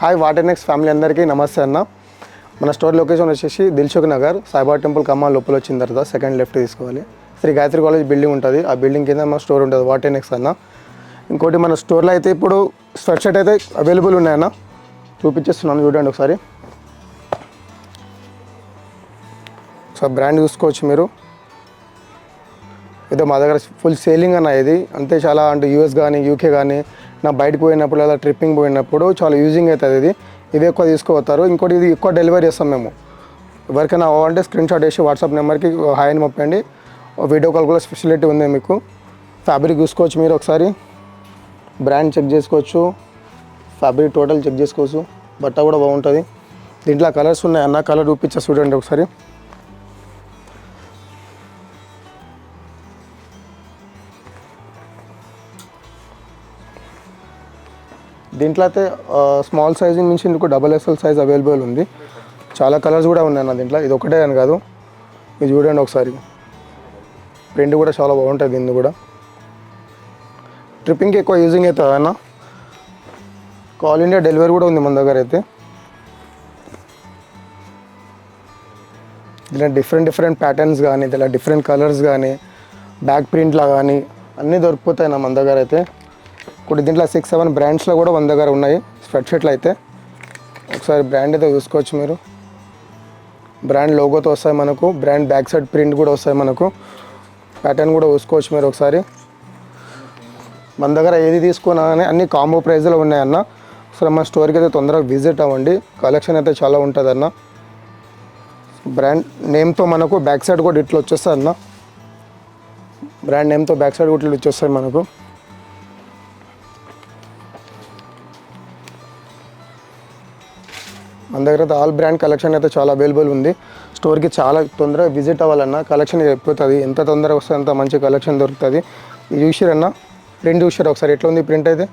Hi water next family అందరికీ నమస్తే అన్న. మన స్టోర్ లొకేషన్ వచ్చేసి దిల్సుఖ్ నగర్ సాయిబాబా టెంపుల్ కమ్మాల్ లోపల వచ్చిన తర్వాత సెకండ్ లెఫ్ట్ తీసుకోవాలి. శ్రీ గాయత్రి కాలేజ్ బిల్డింగ్ ఉంటుంది. ఆ బిల్డింగ్ కింద మన స్టోర్ ఉంటుంది వాటర్ నెక్స్ట్ అన్న. ఇంకోటి మన స్టోర్లో అయితే ఇప్పుడు స్వెట్ షర్ట్ అయితే అవైలబుల్ ఉన్నాయన్న, చూపించేస్తున్నాను చూడండి ఒకసారి. సో బ్రాండ్ చూసుకోవచ్చు మీరు. ఏదో మా దగ్గర ఫుల్ సేలింగ్ అన్న ఇది, అంతే చాలా అంటే యూఎస్ కానీ యూకే కానీ నా బయటకు పోయినప్పుడు లేదా ట్రిప్పింగ్ పోయినప్పుడు చాలా యూజింగ్ అవుతుంది. ఇది ఎక్కువ తీసుకుపోతారు. ఇంకోటి ఇది ఎక్కువ డెలివరీ చేస్తాం మేము. ఎవరికైనా అవ్వాలంటే స్క్రీన్ షాట్ వేసి వాట్సాప్ నెంబర్కి హాయ్ అని పంపండి. వీడియో కాల్ కూడా ఫెసిలిటీ ఉంది మీకు. ఫ్యాబ్రిక్ చూసుకోవచ్చు మీరు ఒకసారి, బ్రాండ్ చెక్ చేసుకోవచ్చు, ఫ్యాబ్రిక్ టోటల్ చెక్ చేసుకోవచ్చు. బట్ట కూడా బాగుంటుంది. దీంట్లో కలర్స్ ఉన్నాయి అన్న, కలర్ చూపించా చూడండి ఒకసారి. దీంట్లో అయితే స్మాల్ సైజ్ నుంచి ఇందుకు డబల్ ఎక్స్ఎల్ సైజ్ అవైలబుల్ ఉంది. చాలా కలర్స్ కూడా ఉన్నాయి అన్న దీంట్లో, ఇది ఒకటే అని కాదు. ఇది చూడండి ఒకసారి, ప్రింట్ కూడా చాలా బాగుంటుంది. దీన్ని కూడా ట్రిప్పింగ్కి ఎక్కువ యూజింగ్ అవుతుంది అన్న. ఆల్ ఇండియా డెలివరీ కూడా ఉంది మన దగ్గర అయితే. ఇలా డిఫరెంట్ ప్యాటర్న్స్ కానీ, ఇలా డిఫరెంట్ కలర్స్ కానీ, బ్యాక్ ప్రింట్లా కానీ అన్నీ దొరికిపోతాయి నా మన దగ్గర అయితే. ఇప్పుడు దీంట్లో 6-7 బ్రాండ్స్లో కూడా మన దగ్గర ఉన్నాయి స్వెట్ షర్ట్లు అయితే. ఒకసారి బ్రాండ్ అయితే చూసుకోవచ్చు మీరు. బ్రాండ్ లోగోతో వస్తాయి మనకు, బ్రాండ్ బ్యాక్ సైడ్ ప్రింట్ కూడా వస్తాయి మనకు, ప్యాటర్న్ కూడా చూసుకోవచ్చు మీరు ఒకసారి. మన దగ్గర ఏది తీసుకున్నా కానీ అన్ని కాంబో ప్రైజ్లో ఉన్నాయన్న. అసలు మన స్టోర్కి అయితే తొందరగా విజిట్ అవ్వండి, కలెక్షన్ అయితే చాలా ఉంటుంది అన్న. బ్రాండ్ నేమ్తో మనకు బ్యాక్ సైడ్ కూడా ఇట్లా వచ్చేస్తుంది అన్న. బ్రాండ్ నేమ్తో బ్యాక్ సైడ్ కూడా ఇట్లా వచ్చేస్తాయి మనకు. మన దగ్గర అయితే ఆల్ బ్రాండ్ కలెక్షన్ అయితే చాలా అవైలబుల్ ఉంది. స్టోర్కి చాలా తొందరగా విజిట్ అవ్వాలన్నా కలెక్షన్ అయిపోతుంది. ఎంత తొందరగా వస్తే అంత మంచి కలెక్షన్ దొరుకుతుంది. ఇది చూసిరన్నా, ప్రింట్ చూసారు ఒకసారి ఎట్లా ఉంది ప్రింట్ అయితే.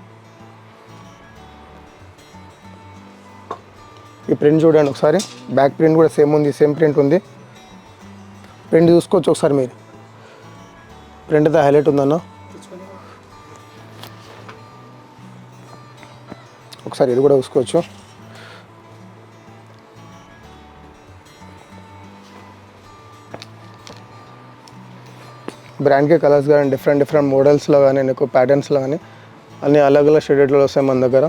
ఈ ప్రింట్ చూడండి ఒకసారి, బ్యాక్ ప్రింట్ కూడా సేమ్ ఉంది, సేమ్ ప్రింట్ ఉంది. ప్రింట్ చూసుకోవచ్చు ఒకసారి మీరు. ప్రింట్ అయితే హైలైట్ ఉందన్న. ఒకసారి ఇది కూడా చూసుకోవచ్చు. బ్రాండ్కి కలర్స్ కానీ డిఫరెంట్ మోడల్స్లో కానీ నీకు ప్యాటర్న్స్లో కానీ అన్ని అలగ్ షేడెడ్లో వస్తాయి మన దగ్గర.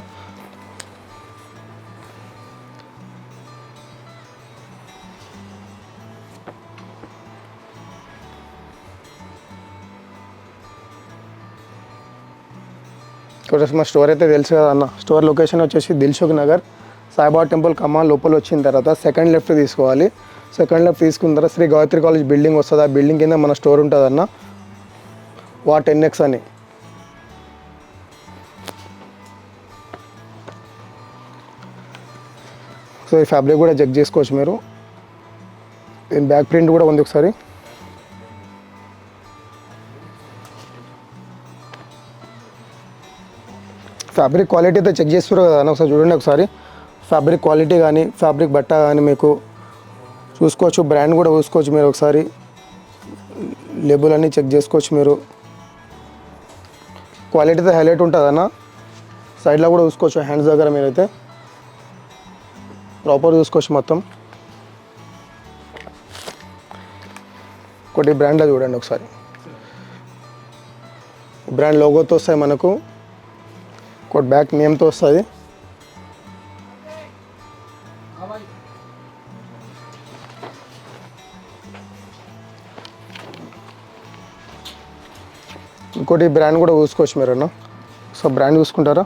ఇక్కడ మా స్టోర్ అయితే తెలుసు కదా అన్న. స్టోర్ లొకేషన్ వచ్చేసి దిల్సుఖ్ నగర్ సాయిబాబా టెంపుల్ కమాల్ లోపల వచ్చిన తర్వాత సెకండ్ లెఫ్ట్ తీసుకోవాలి. సెకండ్ లెఫ్ట్ తీసుకున్న తర్వాత శ్రీ గాయత్రి కాలేజ్ బిల్డింగ్ వస్తుంది. ఆ బిల్డింగ్ కింద మన స్టోర్ ఉంటుంది అన్న, వాట్ ఎన్ఎక్స్ అని. సో ఈ ఫ్యాబ్రిక్ కూడా చెక్ చేసుకోవచ్చు మీరు. దీని బ్యాక్ ప్రింట్ కూడా ఉంది ఒకసారి. ఫ్యాబ్రిక్ క్వాలిటీ అయితే చెక్ చేస్తారు కదా అన్న, ఒకసారి చూడండి ఒకసారి. ఫ్యాబ్రిక్ క్వాలిటీ కానీ ఫ్యాబ్రిక్ బట్ట కానీ మీకు చూసుకోవచ్చు. బ్రాండ్ కూడా చూసుకోవచ్చు మీరు ఒకసారి. లేబుల్ అన్నీ చెక్ చేసుకోవచ్చు మీరు. క్వాలిటీ అయితే హైలైట్ ఉంటుంది అన్న. సైడ్లో కూడా చూసుకోవచ్చు, హ్యాండ్స్ దగ్గర మీరైతే ప్రాపర్ చూసుకోవచ్చు మొత్తం. ఒకటి బ్రాండ్లో చూడండి ఒకసారి. బ్రాండ్ లోగోతో వస్తాయి మనకు, ఒకటి బ్యాక్ నేమ్తో వస్తుంది. ఇంకోటి బ్రాండ్ కూడా చూసుకోవచ్చు మీరు అన్న. సో బ్రాండ్ చూసుకుంటారా,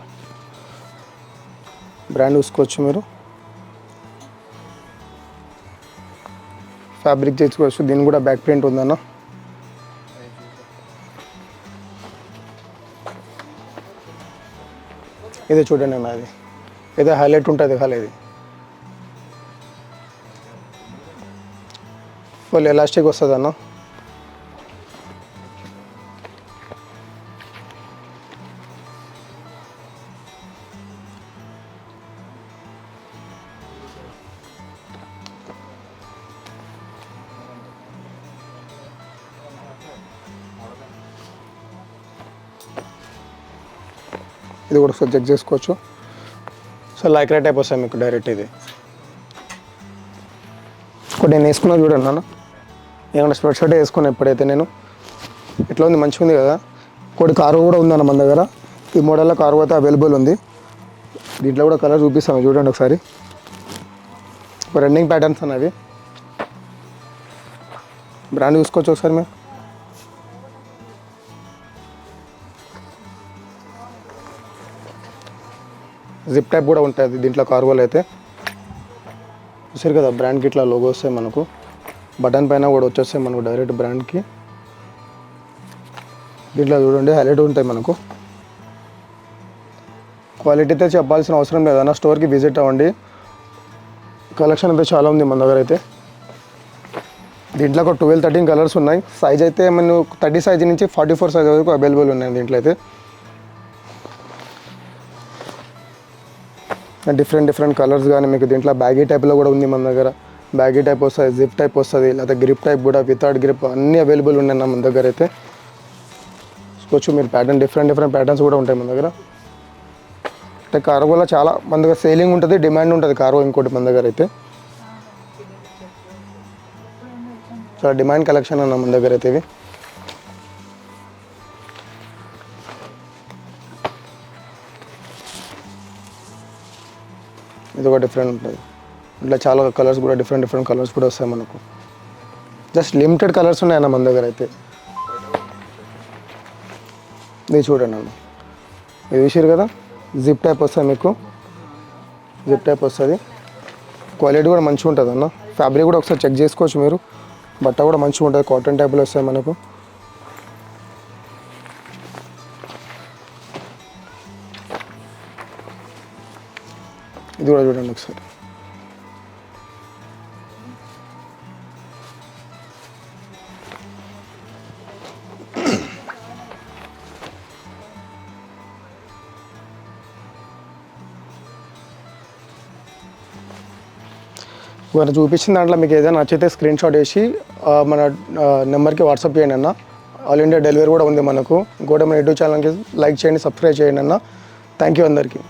బ్రాండ్ చూసుకోవచ్చు మీరు. ఫ్యాబ్రిక్ చేసుకోవచ్చు. దీని కూడా బ్యాక్ ప్రింట్ ఉందన్న. ఇదే చూడండి అన్న, అది ఇదే హైలైట్ ఉంటుంది ఖాళీ. ఇది ఫుల్ ఎలాస్టిక్ వస్తుంది అన్న. ఇది కూడా ఒకసారి చెక్ చేసుకోవచ్చు. సో లైక్రా టైప్ వస్తాయి మీకు డైరెక్ట్ ఇది. ఇప్పుడు నేను వేసుకున్నా చూడండి నాన్న, ఏమన్నా స్వెట్ షర్ట్ వేసుకున్నా ఎప్పుడైతే నేను. ఇట్లా ఉంది, మంచిగా ఉంది కదా. ఇంకోటి కార్గో కూడా ఉందన్న మన దగ్గర. ఈ మోడల్లో కార్గో అయితే అవైలబుల్ ఉంది. దీంట్లో కూడా కలర్ చూపిస్తాను చూడండి ఒకసారి. రన్నింగ్ ప్యాటర్న్స్ అన్నవి బ్రాండ్ చూసుకోవచ్చు ఒకసారి మేము. జిప్ టైప్ కూడా ఉంటుంది దీంట్లో కార్గోలో అయితే. చూసారు కదా బ్రాండ్కి ఇట్లా లోగో వస్తాయి మనకు. బటన్ పైన కూడా వచ్చేస్తాయి మనకు డైరెక్ట్ బ్రాండ్కి. దీంట్లో చూడండి హైలైట్ ఉంటాయి మనకు. క్వాలిటీ అయితే చెప్పాల్సిన అవసరం లేదన్న, స్టోర్కి విజిట్ అవ్వండి. కలెక్షన్ అయితే చాలా ఉంది మన దగ్గర అయితే. దీంట్లో ఒక 12-13 కలర్స్ ఉన్నాయి. సైజ్ అయితే మనం 30 సైజ్ నుంచి 44 సైజ్ వరకు అవైలబుల్ ఉన్నాయి దీంట్లో అయితే. డిఫరెంట్ కలర్స్ కానీ మీకు దీంట్లో బ్యాగీ టైప్లో కూడా ఉంది మన దగ్గర. బ్యాగీ టైప్ వస్తుంది, జిప్ టైప్ వస్తుంది, లేకపోతే గ్రిప్ టైప్ కూడా, వితౌట్ గ్రిప్ అన్నీ అవైలబుల్ ఉన్నాయి మన దగ్గర అయితే. చూసుకోవచ్చు మీరు డిఫరెంట్ ప్యాటర్న్స్ కూడా ఉంటాయి మన దగ్గర. అంటే కార్గోలో చాలా మన దగ్గర సేలింగ్ ఉంటుంది, డిమాండ్ ఉంటుంది కార్గో. ఇంకోటి మన దగ్గర అయితే చాలా డిమాండ్ కలెక్షన్ అన్న మన దగ్గర అయితే. ఇది ఒక డిఫరెంట్ ఉంటుంది. ఇట్లా చాలా కలర్స్ కూడా డిఫరెంట్ కలర్స్ కూడా వస్తాయి మనకు. జస్ట్ లిమిటెడ్ కలర్స్ ఉన్నాయన్న మన దగ్గర అయితే. ఇది చూడండి అన్న, ఇది చూసారు కదా, జిప్ టైప్ వస్తుంది మీకు. జిప్ టైప్ వస్తుంది, క్వాలిటీ కూడా మంచిగా ఉంటుంది అన్న. ఫ్యాబ్రిక్ కూడా ఒకసారి చెక్ చేసుకోవచ్చు మీరు. బట్ట కూడా మంచిగా ఉంటుంది, కాటన్ టైప్లో వస్తాయి మనకు. ఇది కూడా చూడండి ఒకసారి. మనం చూపించిన దాంట్లో మీకు ఏదైనా నచ్చితే స్క్రీన్ షాట్ వేసి మన నెంబర్కి వాట్సాప్ చేయండి అన్న. ఆల్ ఇండియా డెలివరీ కూడా ఉంది మనకు. ఇంకోటి మన యూట్యూబ్ ఛానల్కి లైక్ చేయండి, సబ్స్క్రైబ్ చేయండి అన్న. థ్యాంక్ యూ అందరికీ.